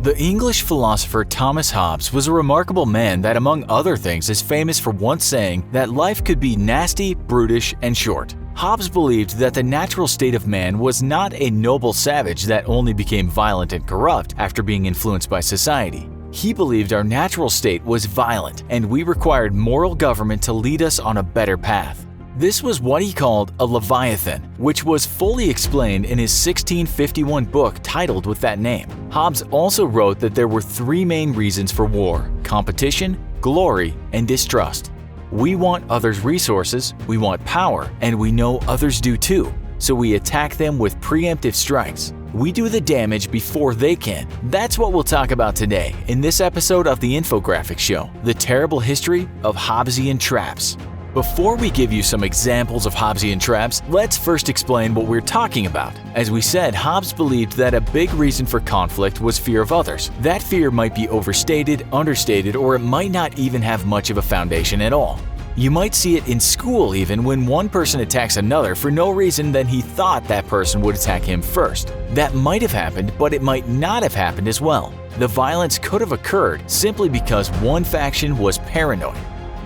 The English philosopher Thomas Hobbes was a remarkable man that, among other things, is famous for once saying that life could be nasty, brutish, and short. Hobbes believed that the natural state of man was not a noble savage that only became violent and corrupt after being influenced by society. He believed our natural state was violent, and we required moral government to lead us on a better path. This was what he called a Leviathan, which was fully explained in his 1651 book titled with that name. Hobbes also wrote that there were three main reasons for war: competition, glory, and distrust. We want others' resources, we want power, and we know others do too, so we attack them with preemptive strikes. We do the damage before they can. That's what we'll talk about today in this episode of the Infographics Show, The Terrible History of Hobbesian Traps. Before we give you some examples of Hobbesian traps, let's first explain what we're talking about. As we said, Hobbes believed that a big reason for conflict was fear of others. That fear might be overstated, understated, or it might not even have much of a foundation at all. You might see it in school even when one person attacks another for no reason than he thought that person would attack him first. That might have happened, but it might not have happened as well. The violence could have occurred simply because one faction was paranoid.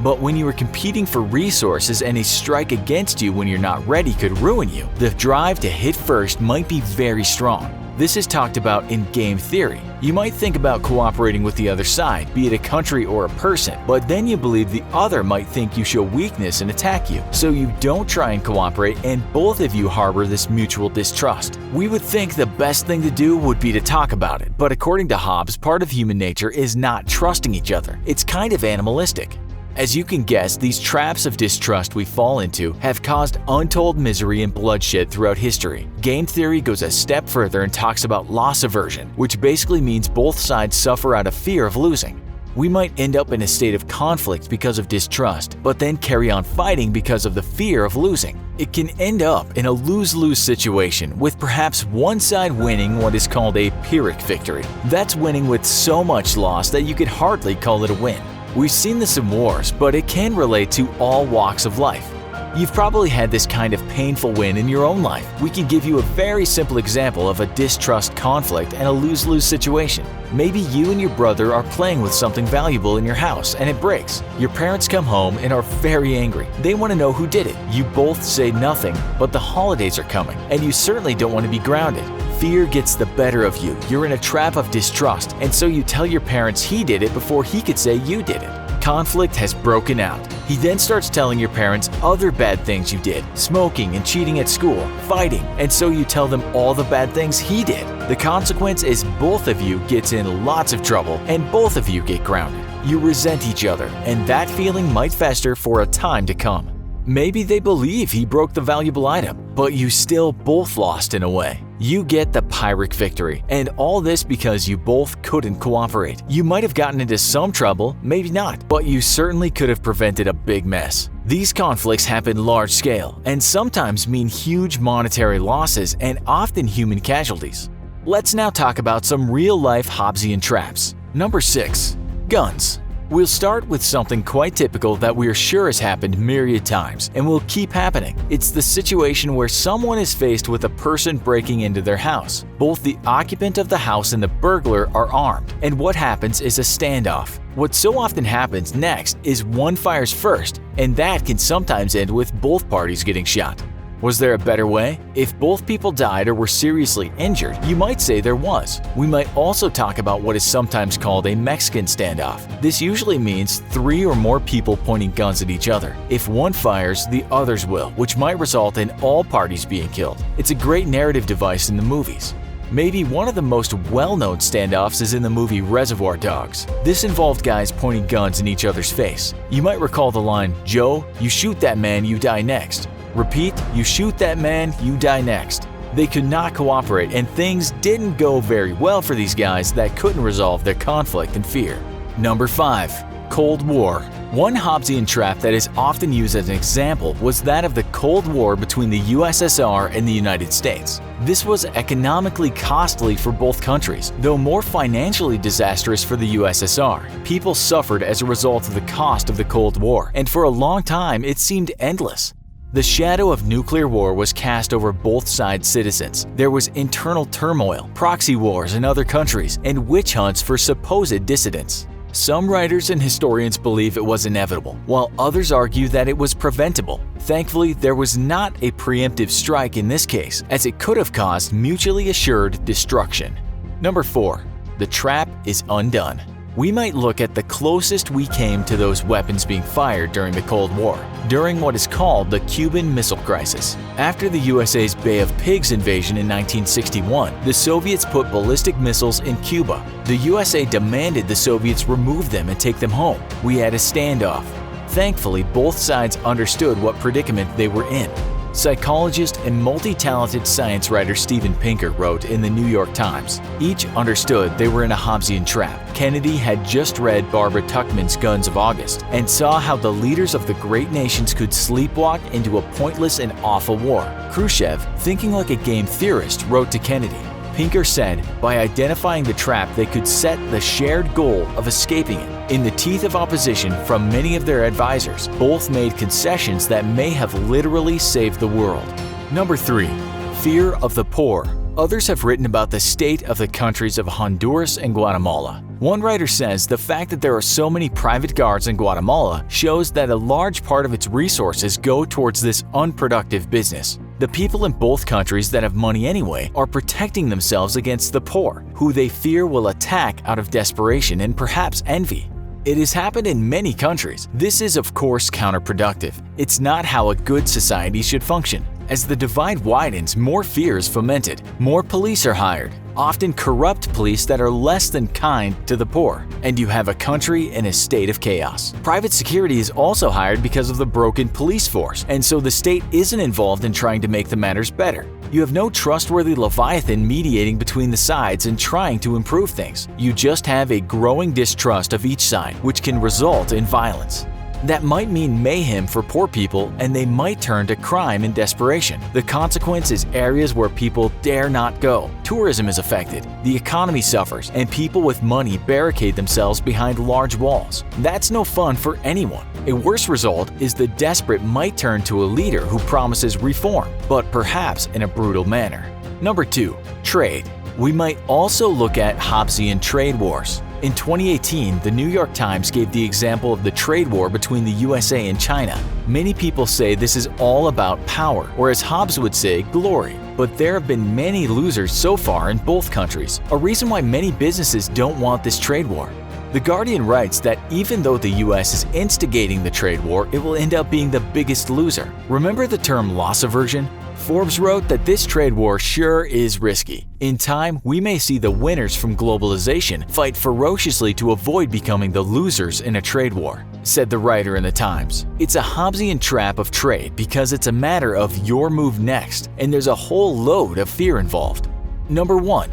But when you are competing for resources and a strike against you when you're not ready could ruin you, the drive to hit first might be very strong. This is talked about in game theory. You might think about cooperating with the other side, be it a country or a person, but then you believe the other might think you show weakness and attack you, so you don't try and cooperate and both of you harbor this mutual distrust. We would think the best thing to do would be to talk about it, but according to Hobbes, part of human nature is not trusting each other. It's kind of animalistic. As you can guess, these traps of distrust we fall into have caused untold misery and bloodshed throughout history. Game theory goes a step further and talks about loss aversion, which basically means both sides suffer out of fear of losing. We might end up in a state of conflict because of distrust, but then carry on fighting because of the fear of losing. It can end up in a lose-lose situation, with perhaps one side winning what is called a Pyrrhic victory. That's winning with so much loss that you could hardly call it a win. We've seen this in wars, but it can relate to all walks of life. You've probably had this kind of painful win in your own life. We can give you a very simple example of a distrust conflict and a lose-lose situation. Maybe you and your brother are playing with something valuable in your house and it breaks. Your parents come home and are very angry. They want to know who did it. You both say nothing, but the holidays are coming, and you certainly don't want to be grounded. Fear gets the better of you. You're in a trap of distrust, and so you tell your parents he did it before he could say you did it. Conflict has broken out. He then starts telling your parents other bad things you did, smoking and cheating at school, fighting, and so you tell them all the bad things he did. The consequence is both of you gets in lots of trouble and both of you get grounded. You resent each other, and that feeling might fester for a time to come. Maybe they believe he broke the valuable item, but you still both lost in a way. You get the Pyrrhic victory, and all this because you both couldn't cooperate. You might have gotten into some trouble, maybe not, but you certainly could have prevented a big mess. These conflicts happen large scale, and sometimes mean huge monetary losses and often human casualties. Let's now talk about some real-life Hobbesian traps. Number 6. Guns. We'll start with something quite typical that we are sure has happened myriad times and will keep happening. It's the situation where someone is faced with a person breaking into their house. Both the occupant of the house and the burglar are armed, and what happens is a standoff. What so often happens next is one fires first, and that can sometimes end with both parties getting shot. Was there a better way? If both people died or were seriously injured, you might say there was. We might also talk about what is sometimes called a Mexican standoff. This usually means 3 or more people pointing guns at each other. If one fires, the others will, which might result in all parties being killed. It's a great narrative device in the movies. Maybe one of the most well-known standoffs is in the movie Reservoir Dogs. This involved guys pointing guns in each other's face. You might recall the line, "Joe, you shoot that man, you die next." Repeat, "You shoot that man, you die next." They could not cooperate, and things didn't go very well for these guys that couldn't resolve their conflict and fear. Number 5. Cold War. One Hobbesian trap that is often used as an example was that of the Cold War between the USSR and the United States. This was economically costly for both countries, though more financially disastrous for the USSR. People suffered as a result of the cost of the Cold War, and for a long time it seemed endless. The shadow of nuclear war was cast over both sides' citizens. There was internal turmoil, proxy wars in other countries, and witch hunts for supposed dissidents. Some writers and historians believe it was inevitable, while others argue that it was preventable. Thankfully, there was not a preemptive strike in this case, as it could have caused mutually assured destruction. Number 4. The trap is undone. We might look at the closest we came to those weapons being fired during the Cold War, during what is called the Cuban Missile Crisis. After the USA's Bay of Pigs invasion in 1961, the Soviets put ballistic missiles in Cuba. The USA demanded the Soviets remove them and take them home. We had a standoff. Thankfully, both sides understood what predicament they were in. Psychologist and multi-talented science writer Steven Pinker wrote in the New York Times, each understood they were in a Hobbesian trap. Kennedy had just read Barbara Tuchman's Guns of August and saw how the leaders of the great nations could sleepwalk into a pointless and awful war. Khrushchev, thinking like a game theorist, wrote to Kennedy. Pinker said, by identifying the trap, they could set the shared goal of escaping it. In the teeth of opposition from many of their advisors, both made concessions that may have literally saved the world. Number 3. Fear of the poor. Others have written about the state of the countries of Honduras and Guatemala. One writer says the fact that there are so many private guards in Guatemala shows that a large part of its resources go towards this unproductive business. The people in both countries that have money anyway are protecting themselves against the poor, who they fear will attack out of desperation and perhaps envy. It has happened in many countries. This is of course counterproductive. It's not how a good society should function. As the divide widens, more fear is fomented. More police are hired, often corrupt police that are less than kind to the poor, and you have a country in a state of chaos. Private security is also hired because of the broken police force, and so the state isn't involved in trying to make the matters better. You have no trustworthy Leviathan mediating between the sides and trying to improve things. You just have a growing distrust of each side, which can result in violence. That might mean mayhem for poor people, and they might turn to crime in desperation. The consequence is areas where people dare not go. Tourism is affected, the economy suffers, and people with money barricade themselves behind large walls. That's no fun for anyone. A worse result is the desperate might turn to a leader who promises reform, but perhaps in a brutal manner. Number 2. Trade. We might also look at Hobbesian trade wars. In 2018, the New York Times gave the example of the trade war between the USA and China. Many people say this is all about power, or as Hobbes would say, glory. But there have been many losers so far in both countries, a reason why many businesses don't want this trade war. The Guardian writes that even though the US is instigating the trade war, it will end up being the biggest loser. Remember the term loss aversion? Forbes wrote that this trade war sure is risky. In time, we may see the winners from globalization fight ferociously to avoid becoming the losers in a trade war, said the writer in the Times. It's a Hobbesian trap of trade because it's a matter of your move next, and there's a whole load of fear involved. Number 1.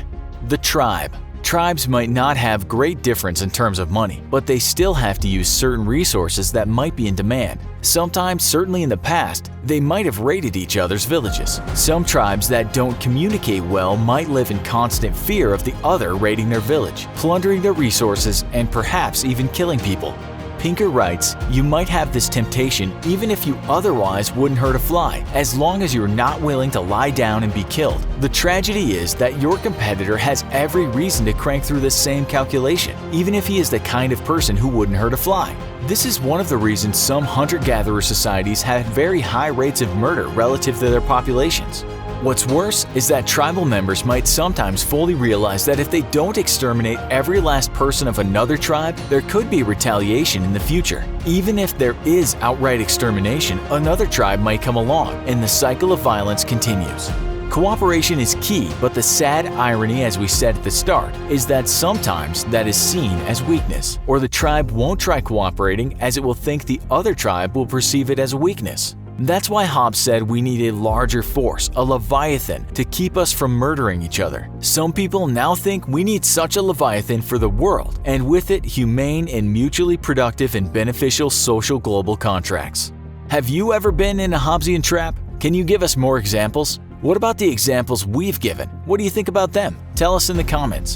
The tribe. Tribes might not have great difference in terms of money, but they still have to use certain resources that might be in demand. Sometimes, certainly in the past, they might have raided each other's villages. Some tribes that don't communicate well might live in constant fear of the other raiding their village, plundering their resources, and perhaps even killing people. Pinker writes, you might have this temptation even if you otherwise wouldn't hurt a fly, as long as you're not willing to lie down and be killed. The tragedy is that your competitor has every reason to crank through the same calculation, even if he is the kind of person who wouldn't hurt a fly. This is one of the reasons some hunter-gatherer societies have very high rates of murder relative to their populations. What's worse is that tribal members might sometimes fully realize that if they don't exterminate every last person of another tribe, there could be retaliation in the future. Even if there is outright extermination, another tribe might come along, and the cycle of violence continues. Cooperation is key, but the sad irony, as we said at the start, is that sometimes that is seen as weakness, or the tribe won't try cooperating as it will think the other tribe will perceive it as a weakness. That's why Hobbes said we need a larger force, a Leviathan, to keep us from murdering each other. Some people now think we need such a Leviathan for the world, and with it, humane and mutually productive and beneficial social global contracts. Have you ever been in a Hobbesian trap? Can you give us more examples? What about the examples we've given? What do you think about them? Tell us in the comments.